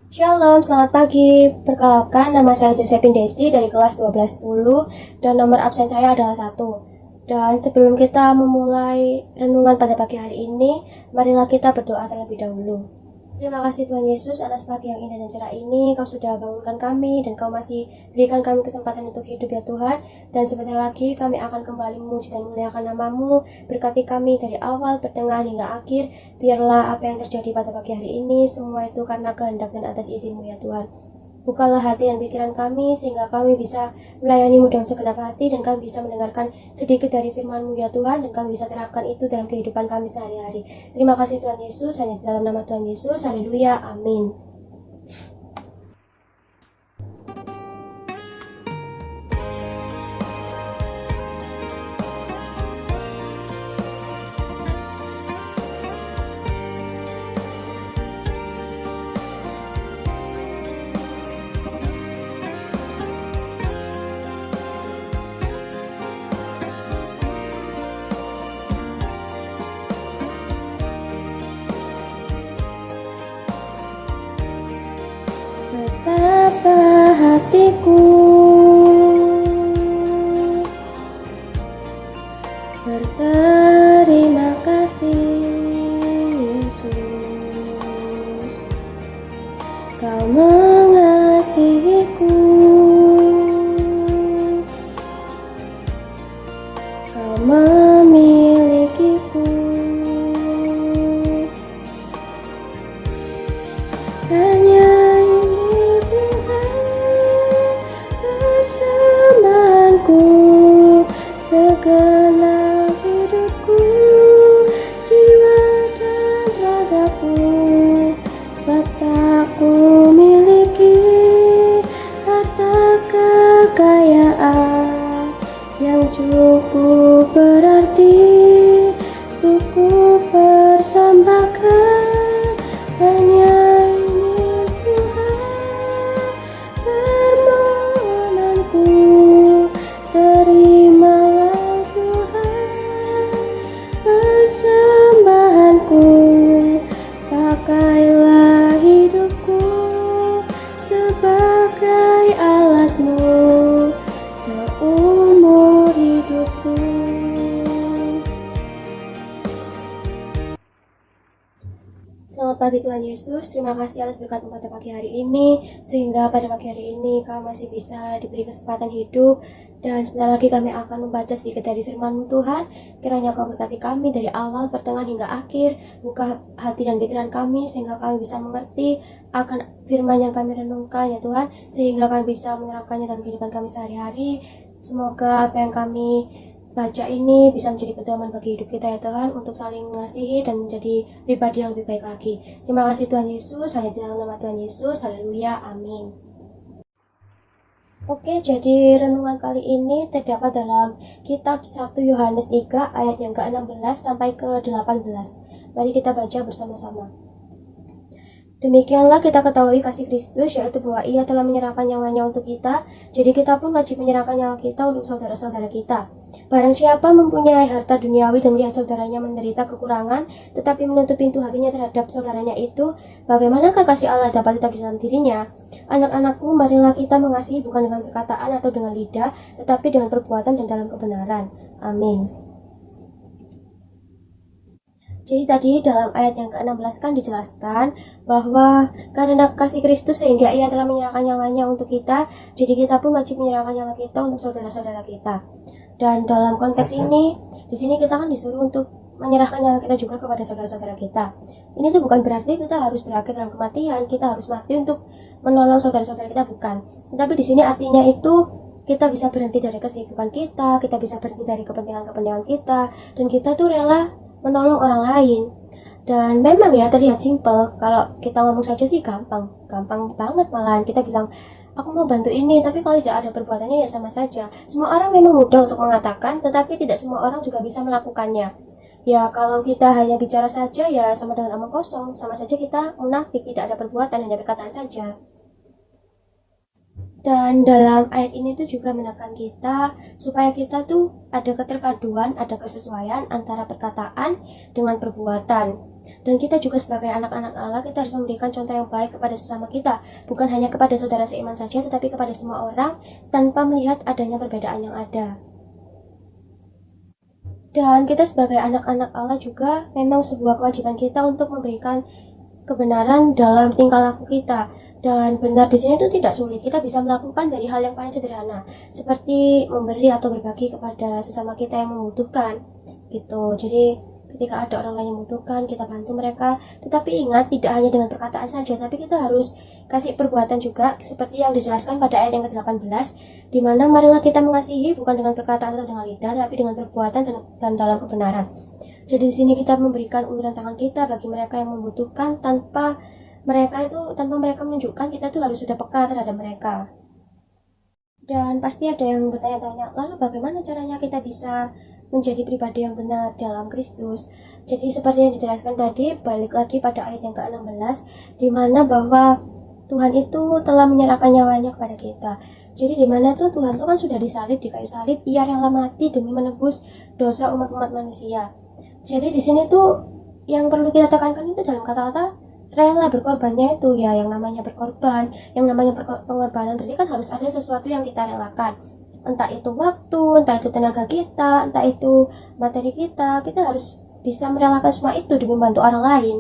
Shalom, selamat pagi. Perkenalkan, nama saya Josephine Desti dari kelas 1210 dan nomor absen saya adalah 1. Dan sebelum kita memulai renungan pada pagi hari ini, marilah kita berdoa terlebih dahulu. Terima kasih Tuhan Yesus atas pagi yang indah dan cerah ini. Kau sudah bangunkan kami dan Kau masih berikan kami kesempatan untuk hidup ya Tuhan. Dan sebentar lagi kami akan kembali memuji dan memuliakan nama-Mu. Berkati kami dari awal, pertengahan hingga akhir. Biarlah apa yang terjadi pada pagi hari ini, semua itu karena kehendak dan atas izin-Mu ya Tuhan. Bukalah hati dan pikiran kami sehingga kami bisa melayani-Mu dengan segenap hati dan kami bisa mendengarkan sedikit dari firman-Mu ya Tuhan dan kami bisa terapkan itu dalam kehidupan kami sehari-hari. Terima kasih Tuhan Yesus, hanya di dalam nama Tuhan Yesus. Haleluya, amin. Betapa hatiku berterima kasih Yesus, Kau mengasihiku, Kau memilikiku. Hanya ini Tuhan persembahanku, segenap hidupku, jiwa dan ragaku. Sebab tak ku miliki harta kekayaan yang cukup berarti untuk ku persembahkan. Hanya ini Tuhan permohonanku, terimalah Tuhan persembahanku. Pakailah hidupku sebagai alat-Mu seumur hidupku. Selamat pagi Tuhan Yesus, terima kasih atas berkat-Mu pada pagi hari ini, sehingga pada pagi hari ini kami masih bisa diberi kesempatan hidup, dan sebentar lagi kami akan membaca sedikit dari firman-Mu Tuhan. Kiranya Kau berkati kami dari awal, pertengahan hingga akhir, buka hati dan pikiran kami, sehingga kami bisa mengerti akan firman yang kami renungkan ya Tuhan, sehingga kami bisa menerapkannya dalam kehidupan kami sehari-hari. Semoga apa yang kami baca ini bisa menjadi pedoman bagi hidup kita ya Tuhan, untuk saling mengasihi dan menjadi pribadi yang lebih baik lagi. Terima kasih Tuhan Yesus, hanya di dalam nama Tuhan Yesus. Haleluya, amin. Oke, jadi renungan kali ini terdapat dalam kitab 1 Yohanes 3 ayat yang ke-16 sampai ke-18. Mari kita baca bersama-sama. Demikianlah kita ketahui kasih Kristus, yaitu bahwa Ia telah menyerahkan nyawanya untuk kita, jadi kita pun wajib menyerahkan nyawa kita untuk saudara-saudara kita. Barang siapa mempunyai harta duniawi dan melihat saudaranya menderita kekurangan, tetapi menutup pintu hatinya terhadap saudaranya itu, bagaimanakah kasih Allah dapat tetap di dalam dirinya? Anak-anakku, marilah kita mengasihi bukan dengan perkataan atau dengan lidah, tetapi dengan perbuatan dan dalam kebenaran. Amin. Jadi tadi dalam ayat yang ke-16 kan dijelaskan bahwa karena kasih Kristus sehingga Ia telah menyerahkan nyawanya untuk kita, jadi kita pun wajib menyerahkan nyawa kita untuk saudara-saudara kita. Dan dalam konteks ini, di sini kita kan disuruh untuk menyerahkan nyawa kita juga kepada saudara-saudara kita. Ini tuh bukan berarti kita harus berakhir dalam kematian, kita harus mati untuk menolong saudara-saudara kita, bukan. Tetapi di sini artinya itu kita bisa berhenti dari kesibukan kita bisa berhenti dari kepentingan-kepentingan kita, dan kita tuh rela menolong orang lain. Dan memang ya terlihat simpel, kalau kita ngomong saja sih gampang banget malahan. Kita bilang, aku mau bantu ini, tapi kalau tidak ada perbuatannya ya sama saja. Semua orang memang mudah untuk mengatakan, tetapi tidak semua orang juga bisa melakukannya. Ya kalau kita hanya bicara saja ya sama dengan omong kosong, sama saja kita munafik, tidak ada perbuatan, hanya perkataan saja. Dan dalam ayat ini tuh juga menekan kita supaya kita tuh ada keterpaduan, ada kesesuaian antara perkataan dengan perbuatan. Dan kita juga sebagai anak-anak Allah, kita harus memberikan contoh yang baik kepada sesama kita. Bukan hanya kepada saudara seiman saja, tetapi kepada semua orang tanpa melihat adanya perbedaan yang ada. Dan kita sebagai anak-anak Allah juga memang sebuah kewajiban kita untuk memberikan kebenaran dalam tingkah laku kita. Dan benar di sini itu tidak sulit. Kita bisa melakukan dari hal yang paling sederhana, seperti memberi atau berbagi kepada sesama kita yang membutuhkan gitu. Jadi ketika ada orang lain yang membutuhkan, kita bantu mereka. Tetapi ingat, tidak hanya dengan perkataan saja, tapi kita harus kasih perbuatan juga, seperti yang dijelaskan pada ayat yang ke-18, di mana marilah kita mengasihi bukan dengan perkataan atau dengan lidah, tapi dengan perbuatan dan dalam kebenaran. Jadi di sini kita memberikan uluran tangan kita bagi mereka yang membutuhkan tanpa mereka menunjukkan kita tuh harus sudah peka terhadap mereka. Dan pasti ada yang bertanya-tanya, lalu bagaimana caranya kita bisa menjadi pribadi yang benar dalam Kristus? Jadi seperti yang dijelaskan tadi, balik lagi pada ayat yang ke-16, di mana bahwa Tuhan itu telah menyerahkan nyawanya kepada kita. Jadi di mana tuh Tuhan itu kan sudah disalib di kayu salib, ia rela mati demi menebus dosa umat-umat manusia. Jadi di sini tuh yang perlu kita tekankan itu dalam kata-kata rela berkorbannya itu ya, yang namanya berkorban, yang namanya pengorbanan berarti kan harus ada sesuatu yang kita relakan. Entah itu waktu, entah itu tenaga kita, entah itu materi kita harus bisa merelakan semua itu demi membantu orang lain.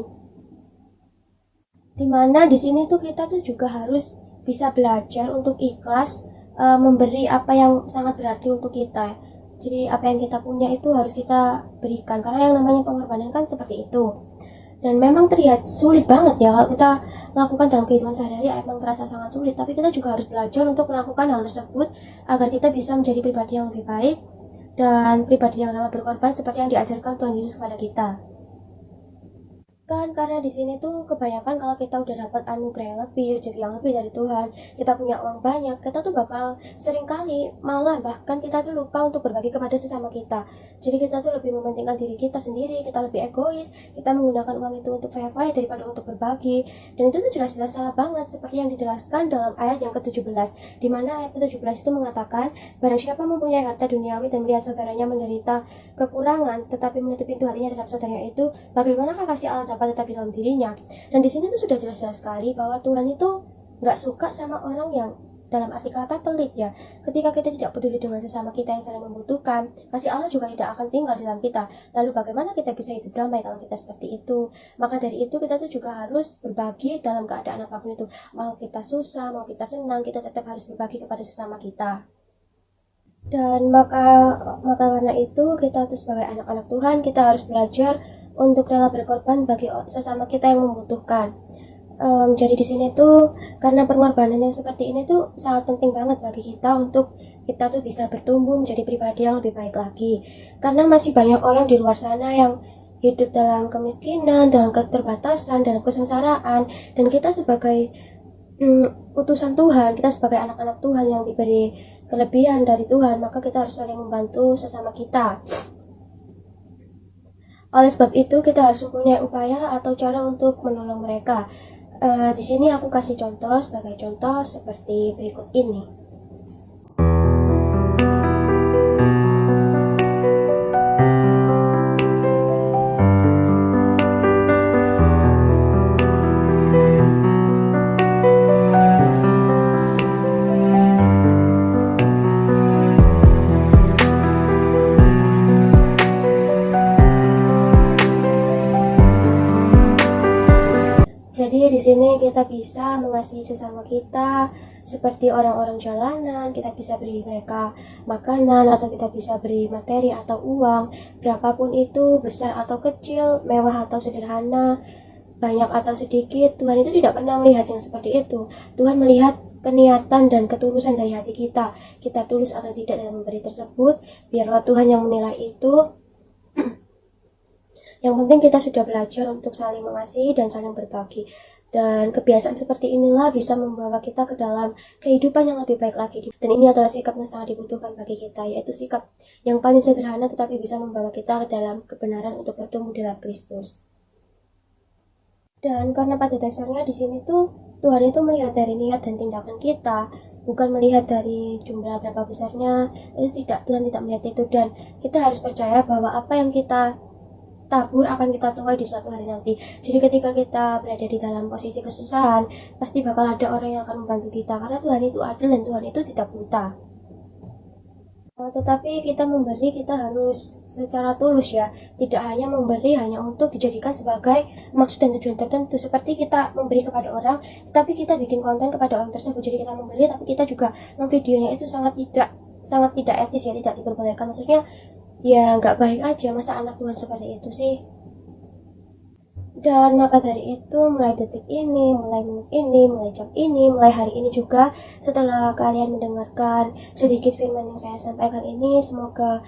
Dimana di sini tuh kita tuh juga harus bisa belajar untuk ikhlas memberi apa yang sangat berarti untuk kita. Jadi apa yang kita punya itu harus kita berikan, karena yang namanya pengorbanan kan seperti itu. Dan memang terlihat sulit banget ya kalau kita lakukan dalam kehidupan sehari-hari, memang terasa sangat sulit. Tapi kita juga harus belajar untuk melakukan hal tersebut agar kita bisa menjadi pribadi yang lebih baik dan pribadi yang rela berkorban seperti yang diajarkan Tuhan Yesus kepada kita. Kan karena di sini tuh kebanyakan kalau kita udah dapat anugerah yang lebih, rezeki yang lebih dari Tuhan, kita punya uang banyak, kita tuh bakal seringkali malah bahkan kita tuh lupa untuk berbagi kepada sesama kita. Jadi kita tuh lebih mementingkan diri kita sendiri, kita lebih egois, kita menggunakan uang itu untuk foya-foya daripada untuk berbagi. Dan itu tuh jelas-jelas salah banget, seperti yang dijelaskan dalam ayat yang ke-17, di mana ayat ke-17 itu mengatakan, barang siapa mempunyai harta duniawi dan melihat saudaranya menderita kekurangan, tetapi menutup pintu hatinya terhadap saudaranya itu, bagaimanakah kasih Allah dapat tetap di dalam dirinya? Dan di sini tuh sudah jelas-jelas sekali bahwa Tuhan itu nggak suka sama orang yang dalam arti kata pelit ya. Ketika kita tidak peduli dengan sesama kita yang saling membutuhkan, kasih Allah juga tidak akan tinggal di dalam kita. Lalu bagaimana kita bisa hidup damai kalau kita seperti itu? Maka dari itu kita tuh juga harus berbagi dalam keadaan apapun itu. Mau kita susah, mau kita senang, kita tetap harus berbagi kepada sesama kita. Dan maka karena itu kita tuh sebagai anak-anak Tuhan, kita harus belajar untuk rela berkorban bagi sesama kita yang membutuhkan. Jadi di sini tuh karena pengorbanan yang seperti ini tuh sangat penting banget bagi kita untuk kita tuh bisa bertumbuh menjadi pribadi yang lebih baik lagi. Karena masih banyak orang di luar sana yang hidup dalam kemiskinan, dalam keterbatasan, dalam kesengsaraan, dan kita sebagai utusan Tuhan, kita sebagai anak-anak Tuhan yang diberi kelebihan dari Tuhan, maka kita harus saling membantu sesama kita. Oleh sebab itu kita harus mempunyai upaya atau cara untuk menolong mereka. Di sini aku kasih contoh sebagai contoh seperti berikut ini. Jadi di sini kita bisa mengasihi sesama kita seperti orang-orang jalanan, kita bisa beri mereka makanan atau kita bisa beri materi atau uang, berapapun itu, besar atau kecil, mewah atau sederhana, banyak atau sedikit. Tuhan itu tidak pernah melihat yang seperti itu. Tuhan melihat keniatan dan ketulusan dari hati kita. Kita tulus atau tidak dalam memberi tersebut, biarlah Tuhan yang menilai itu. Yang penting kita sudah belajar untuk saling mengasihi dan saling berbagi. Dan kebiasaan seperti inilah bisa membawa kita ke dalam kehidupan yang lebih baik lagi. Dan ini adalah sikap yang sangat dibutuhkan bagi kita, yaitu sikap yang paling sederhana tetapi bisa membawa kita ke dalam kebenaran untuk bertumbuh dalam Kristus. Dan karena pada dasarnya di sini tuh Tuhan itu melihat dari niat dan tindakan kita, bukan melihat dari jumlah berapa besarnya. Itu tidak, Tuhan tidak melihat itu, dan kita harus percaya bahwa apa yang kita tabur akan kita tuai di suatu hari nanti. Jadi ketika kita berada di dalam posisi kesusahan, pasti bakal ada orang yang akan membantu kita, karena Tuhan itu adil dan Tuhan itu tidak buta. Tetapi kita memberi, kita harus secara tulus ya, tidak hanya memberi hanya untuk dijadikan sebagai maksud dan tujuan tertentu, seperti kita memberi kepada orang tapi kita bikin konten kepada orang tersebut. Jadi kita memberi tapi kita juga memvideonya, itu sangat tidak etis ya, tidak diperbolehkan. Maksudnya ya nggak baik aja, masa anak Tuhan seperti itu sih. Dan maka dari itu, mulai detik ini, mulai menit ini, mulai jam ini, mulai hari ini juga, setelah kalian mendengarkan sedikit firman yang saya sampaikan ini, semoga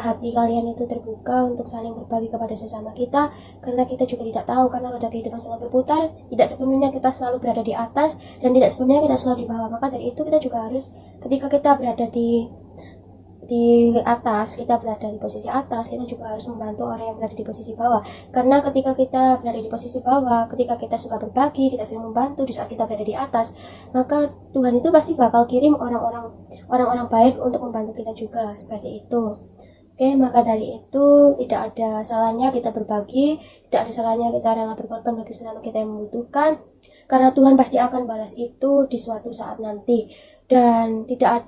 hati kalian itu terbuka untuk saling berbagi kepada sesama kita, karena kita juga tidak tahu, karena roda kehidupan selalu berputar, tidak sepenuhnya kita selalu berada di atas, dan tidak sepenuhnya kita selalu di bawah. Maka dari itu kita juga harus, ketika kita berada di atas, kita berada di posisi atas, kita juga harus membantu orang yang berada di posisi bawah. Karena ketika kita berada di posisi bawah, ketika kita suka berbagi, kita sering membantu di saat kita berada di atas, maka Tuhan itu pasti bakal kirim orang-orang baik untuk membantu kita juga, seperti itu. Oke, maka dari itu tidak ada salahnya kita berbagi, tidak ada salahnya kita rela berkorban bagi sesama kita yang membutuhkan, karena Tuhan pasti akan balas itu di suatu saat nanti. Dan tidak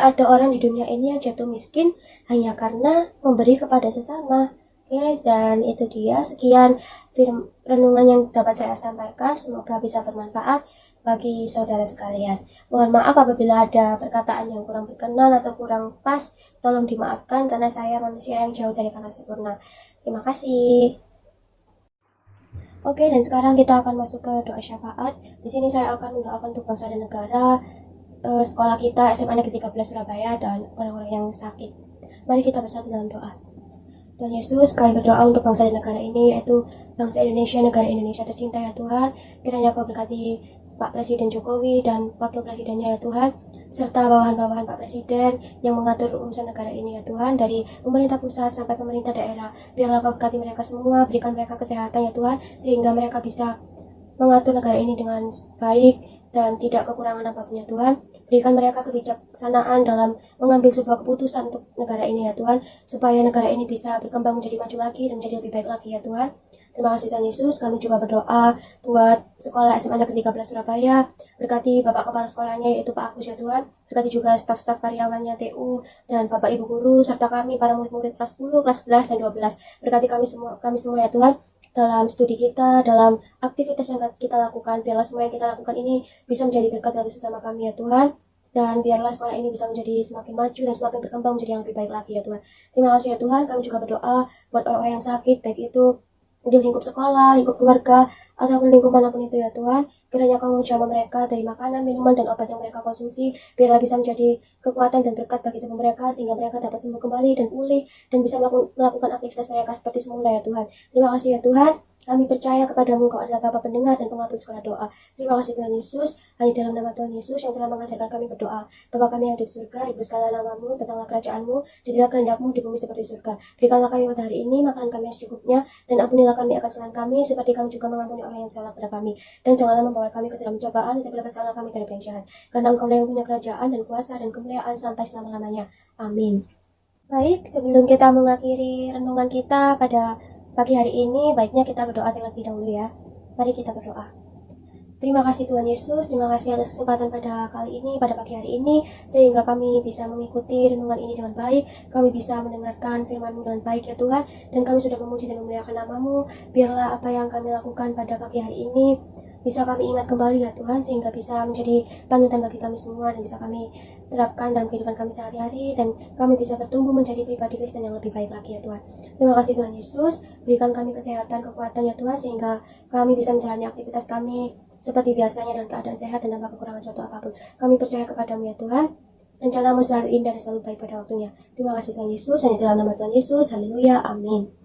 ada orang di dunia ini yang jatuh miskin hanya karena memberi kepada sesama. Oke, dan itu dia sekian renungan yang dapat saya sampaikan. Semoga bisa bermanfaat bagi saudara sekalian. Mohon maaf apabila ada perkataan yang kurang berkenan atau kurang pas. Tolong dimaafkan karena saya manusia yang jauh dari kata sempurna. Terima kasih. Oke, dan sekarang kita akan masuk ke doa syafaat. Di sini saya akan mendoakan untuk bangsa dan negara, sekolah kita, SMA Negeri 13 Surabaya, dan orang-orang yang sakit. Mari kita bersatu dalam doa. Tuhan Yesus, kami berdoa untuk bangsa dan negara ini, yaitu bangsa Indonesia, negara Indonesia tercinta ya Tuhan. Kiranya Kau berkati Pak Presiden Jokowi dan Wakil Presidennya ya Tuhan, serta bawahan-bawahan Pak Presiden yang mengatur urusan negara ini ya Tuhan, dari pemerintah pusat sampai pemerintah daerah. Biarlah Kau berkati mereka semua, berikan mereka kesehatan ya Tuhan, sehingga mereka bisa mengatur negara ini dengan baik dan tidak kekurangan apapun ya Tuhan. Berikan mereka kebijaksanaan dalam mengambil sebuah keputusan untuk negara ini ya Tuhan, supaya negara ini bisa berkembang menjadi maju lagi dan menjadi lebih baik lagi ya Tuhan. Terima kasih Tuhan Yesus. Kami juga berdoa buat sekolah SMA Negeri 13 Surabaya. Berkati Bapak Kepala Sekolahnya yaitu Pak Agus ya Tuhan. Berkati juga staf-staf karyawannya TU dan Bapak Ibu Guru, serta kami para murid-murid kelas 10, kelas 11, dan 12. Berkati kami semua ya Tuhan, dalam studi kita, dalam aktivitas yang kita lakukan. Biarlah semua yang kita lakukan ini bisa menjadi berkat bagi sesama kami ya Tuhan. Dan biarlah sekolah ini bisa menjadi semakin maju dan semakin berkembang menjadi yang lebih baik lagi ya Tuhan. Terima kasih ya Tuhan. Kami juga berdoa buat orang-orang yang sakit, baik itu di lingkup sekolah, lingkup keluarga, ataupun lingkup manapun itu ya Tuhan. Kiranya Kau menjamah mereka dari makanan, minuman, dan obat yang mereka konsumsi. Biarlah bisa menjadi kekuatan dan berkat bagi tubuh mereka, sehingga mereka dapat sembuh kembali dan pulih, dan bisa melakukan aktivitas mereka seperti semula ya Tuhan. Terima kasih ya Tuhan. Kami percaya kepadamu, Kau adalah Bapa pendengar dan pengabul segala doa. Terima kasih Tuhan Yesus. Hanya dalam nama Tuhan Yesus yang telah mengajarkan kami berdoa. Bapa kami yang di surga, dikuduskanlah namamu, datanglah kerajaanmu, jadilah kehendakmu di bumi seperti surga. Berikanlah kami pada hari ini makanan kami yang secukupnya, dan ampunilah kami akan kesalahan kami, seperti kami juga mengampuni orang yang salah kepada kami. Dan janganlah membawa kami ke dalam cobaan, tetapi lepaskanlah kami dari yang jahat. Karena Engkau yang punya kerajaan dan kuasa dan kemuliaan sampai selama-lamanya. Amin. Baik, sebelum kita mengakhiri renungan kita pada pagi hari ini, baiknya kita berdoa terlebih dahulu ya. Mari kita berdoa. Terima kasih Tuhan Yesus, terima kasih atas kesempatan pada kali ini, pada pagi hari ini, sehingga kami bisa mengikuti renungan ini dengan baik, kami bisa mendengarkan firman-Mu dengan baik ya Tuhan, dan kami sudah memuji dan memuliakan nama-Mu. Biarlah apa yang kami lakukan pada pagi hari ini bisa kami ingat kembali ya Tuhan, sehingga bisa menjadi panutan bagi kami semua, dan bisa kami terapkan dalam kehidupan kami sehari-hari, dan kami bisa bertumbuh menjadi pribadi Kristen yang lebih baik lagi ya Tuhan. Terima kasih Tuhan Yesus, berikan kami kesehatan, kekuatan ya Tuhan, sehingga kami bisa menjalani aktivitas kami seperti biasanya dalam keadaan sehat dan tanpa kekurangan suatu apapun. Kami percaya kepadamu ya Tuhan, rencana-Mu selalu indah dan selalu baik pada waktunya. Terima kasih Tuhan Yesus, hanya dalam nama Tuhan Yesus, haleluya, amin.